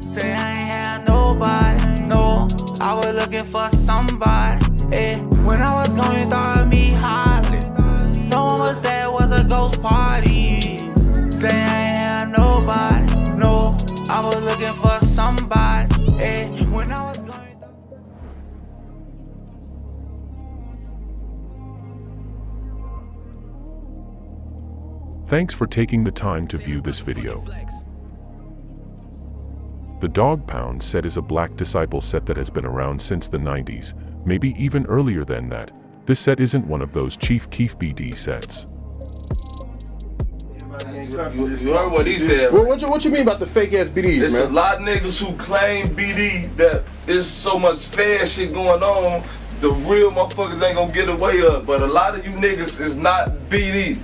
Say I ain't had nobody, no, I was looking for somebody, eh. When I was gone, you thought of me highly. No one was there, it was a ghost party. Say I ain't had nobody, no, I was looking for somebody, eh. When I was gone, you thought... Thanks for taking the time to view this video. The Dog Pound set is a Black Disciple set that has been around since the 90s, maybe even earlier than that. This set isn't one of those Chief Keef BD sets. You heard what he said. Well, what you mean about the fake ass BDs, It's man? a lot of niggas who claim BD that there's so much fair shit going on, the real motherfuckers ain't gonna get away with it. But a lot of you niggas is not BD.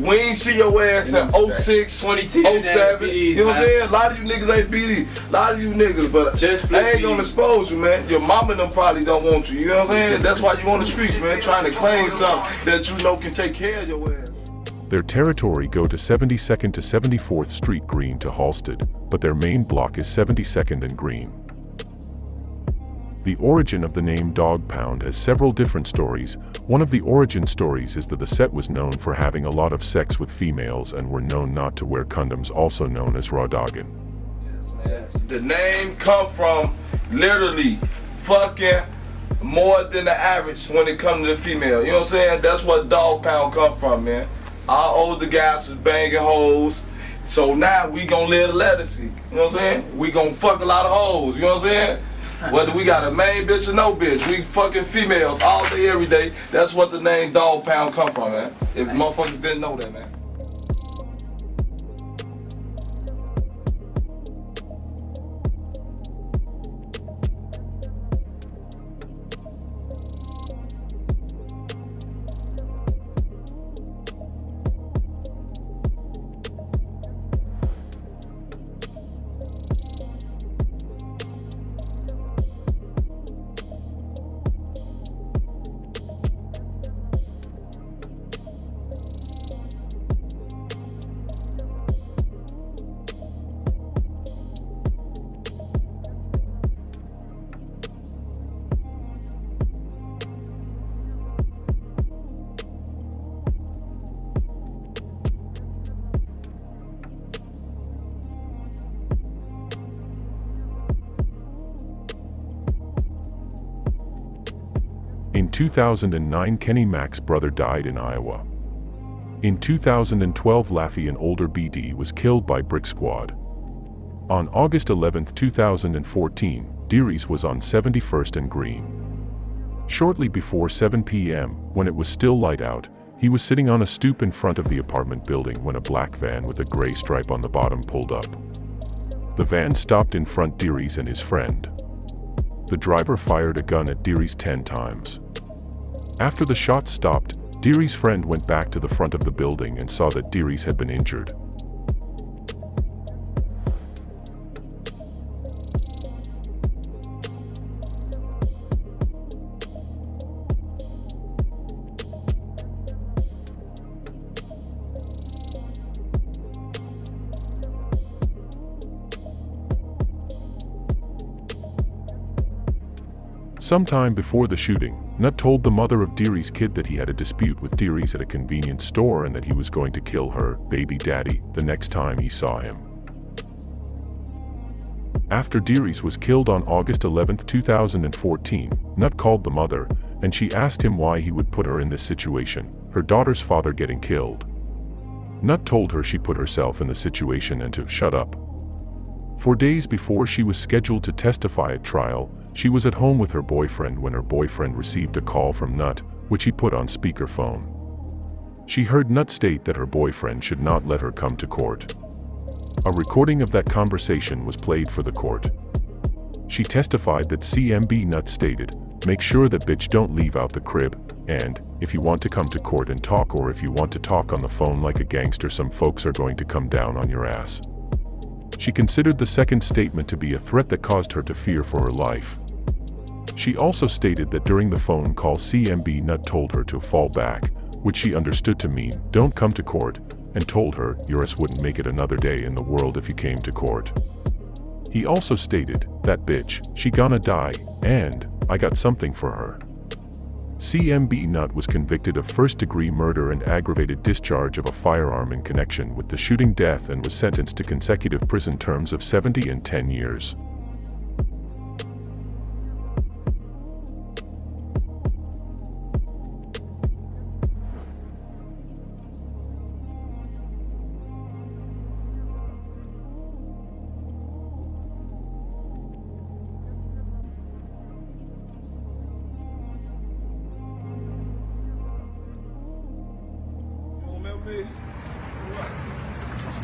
We ain't see your ass in 06, 07, you know what I'm saying? A lot of you niggas ain't BD. A lot of you niggas, but Just I ain't gonna expose you, man. Your mama and them probably don't want you, you know what I'm saying? That's why you on the streets, man, trying to claim something that you know can take care of your ass. Their territory go to 72nd to 74th Street Green to Halsted, but their main block is 72nd and Green. The origin of the name Dog Pound has several different stories. One of the origin stories is that the set was known for having a lot of sex with females and were known not to wear condoms, also known as raw dogging. The name come from literally fucking more than the average when it comes to the female. You know what I'm saying? That's what Dog Pound come from, man. Our older guys was banging hoes. So now we gonna live the legacy. You know what I'm saying? We gonna fuck a lot of hoes. You know what I'm saying? Whether we got a main bitch or no bitch, we fucking females all day, every day. That's what the name Dog Pound come from, man. If motherfuckers didn't know that, man. In 2009, Kenny Mac's brother died in Iowa. In 2012, Laffy, an older BD, was killed by Brick Squad. On August 11, 2014, Dearies was on 71st and Green. Shortly before 7 p.m., when it was still light out, he was sitting on a stoop in front of the apartment building when a black van with a gray stripe on the bottom pulled up. The van stopped in front of Dearies and his friend. The driver fired a gun at Dearies 10 times. After the shots stopped, Dearies' friend went back to the front of the building and saw that Dearies had been injured. Sometime before the shooting, Nut told the mother of Dearies' kid that he had a dispute with Dearies at a convenience store and that he was going to kill her baby daddy the next time he saw him. After Dearies was killed on August 11, 2014, Nut called the mother, and she asked him why he would put her in this situation, her daughter's father getting killed. Nut told her she put herself in the situation and to shut up. 4 days before she was scheduled to testify at trial, she was at home with her boyfriend when her boyfriend received a call from Nut, which he put on speakerphone. She heard Nut state that her boyfriend should not let her come to court. A recording of that conversation was played for the court. She testified that CMB Nut stated, "Make sure that bitch don't leave out the crib, and, if you want to come to court and talk or if you want to talk on the phone like a gangster, some folks are going to come down on your ass." She considered the second statement to be a threat that caused her to fear for her life. She also stated that during the phone call CMB Nut told her to fall back, which she understood to mean, "Don't come to court," and told her, "Your ass wouldn't make it another day in the world if you came to court." He also stated, "That bitch, she gonna die, and I got something for her." CMB Nut was convicted of first-degree murder and aggravated discharge of a firearm in connection with the shooting death and was sentenced to consecutive prison terms of 70 and 10 years.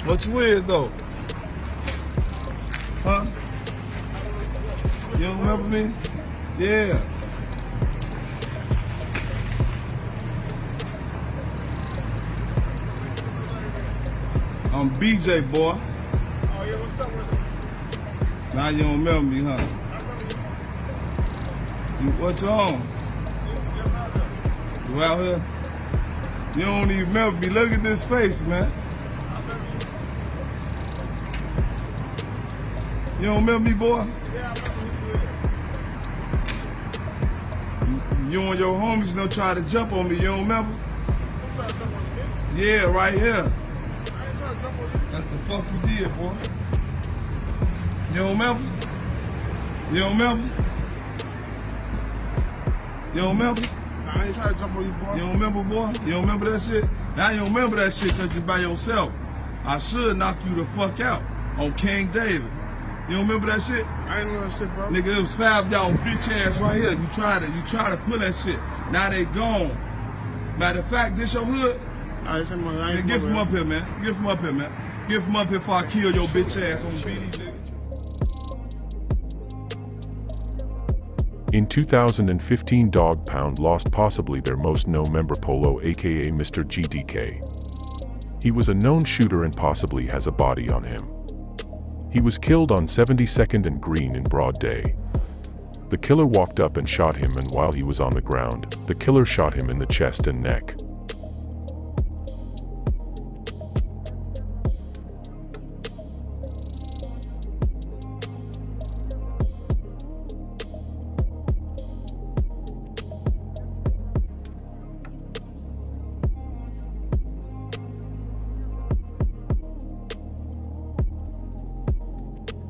What you is though? Huh? You don't remember me? Yeah. I'm BJ, boy. Oh yeah, what's up with it? Now you don't remember me, huh? What you on? You out here? You don't even remember me. Look at this face, man. You don't remember me, boy? Yeah, I remember You and your homies don't try to jump on me. You don't remember? who tried to jump on you. Yeah, right here. I ain't trying to jump on you. That's the fuck you did, boy. You don't remember? You don't remember? You don't remember? Nah, I ain't trying to jump on you, boy. You don't remember, boy? You don't remember that shit? Now you don't remember that shit because you're by yourself. I should knock you the fuck out on King David. You don't remember that shit? I ain't know that shit, bro. Nigga, it was 5 y'all bitch ass right here. You try to pull that shit. Now they gone. Matter of fact, this your hood? I ain't saying I Man, ain't get from know up here, man. Get from up here, man. Get from up here before I kill your bitch ass on BD, nigga. In 2015, Dog Pound lost possibly their most known member, Polo, aka Mr. GDK. He was a known shooter and possibly has a body on him. He was killed on 72nd and Green in broad day. The killer walked up and shot him, and while he was on the ground, the killer shot him in the chest and neck.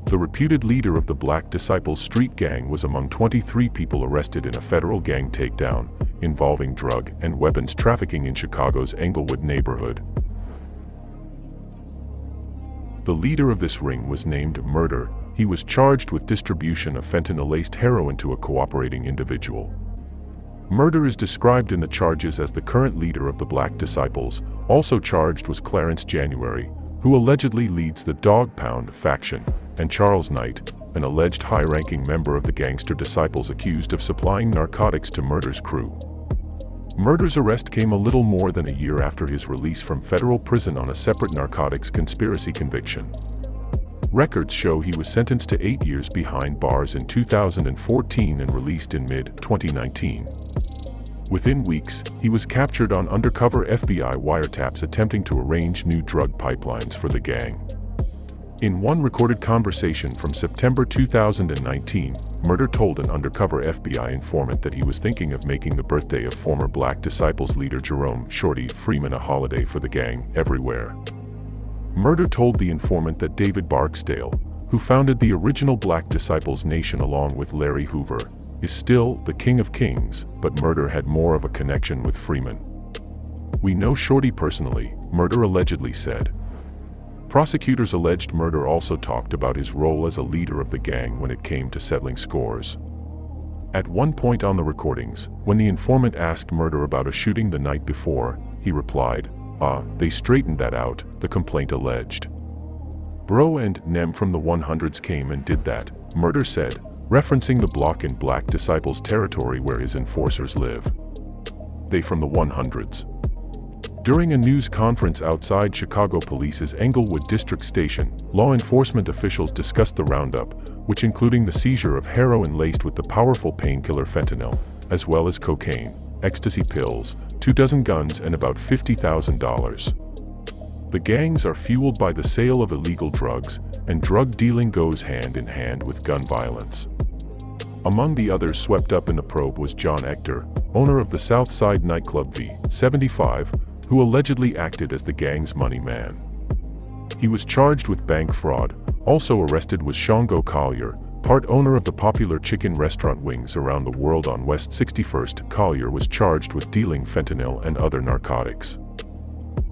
The reputed leader of the Black Disciples street gang was among 23 people arrested in a federal gang takedown involving drug and weapons trafficking in Chicago's Englewood neighborhood. The leader of this ring was named Murder. He was charged with distribution of fentanyl-laced heroin to a cooperating individual. Murder is described in the charges as the current leader of the Black Disciples. Also charged was Clarence January, who allegedly leads the Dog Pound faction, and Charles Knight, an alleged high-ranking member of the Gangster Disciples accused of supplying narcotics to Murder's crew. Murder's arrest came a little more than a year after his release from federal prison on a separate narcotics conspiracy conviction. Records show he was sentenced to 8 years behind bars in 2014 and released in mid-2019. Within weeks, he was captured on undercover FBI wiretaps attempting to arrange new drug pipelines for the gang. In one recorded conversation from September 2019, Murder told an undercover FBI informant that he was thinking of making the birthday of former Black Disciples leader Jerome "Shorty" Freeman a holiday for the gang everywhere. Murder told the informant that David Barksdale, who founded the original Black Disciples Nation along with Larry Hoover, is still the King of Kings, but Murder had more of a connection with Freeman. "We know Shorty personally," Murder allegedly said. Prosecutors alleged Murder also talked about his role as a leader of the gang when it came to settling scores. At one point on the recordings, when the informant asked Murder about a shooting the night before, he replied, "They straightened that out," the complaint alleged. "Bro and Nem from the 100s came and did that," Murder said, referencing the block in Black Disciples territory where his enforcers live. "They from the 100s." During a news conference outside Chicago Police's Englewood District Station, law enforcement officials discussed the roundup, which including the seizure of heroin laced with the powerful painkiller fentanyl, as well as cocaine, ecstasy pills, 24 guns and about $50,000. The gangs are fueled by the sale of illegal drugs, and drug dealing goes hand in hand with gun violence. Among the others swept up in the probe was John Ector, owner of the Southside nightclub V75, who allegedly acted as the gang's money man. He was charged with bank fraud. Also arrested was Shango Collier, part owner of the popular chicken restaurant Wings Around the World on West 61st. Collier was charged with dealing fentanyl and other narcotics.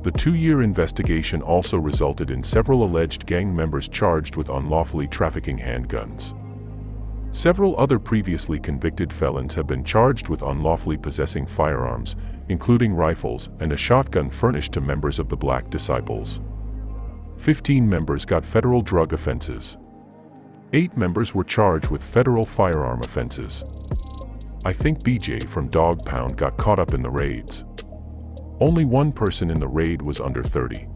The 2-year investigation also resulted in several alleged gang members charged with unlawfully trafficking handguns. Several other previously convicted felons have been charged with unlawfully possessing firearms, including rifles and a shotgun furnished to members of the Black Disciples. 15 members got federal drug offenses. 8 members were charged with federal firearm offenses. I think BJ from Dog Pound got caught up in the raids. Only one person in the raid was under 30.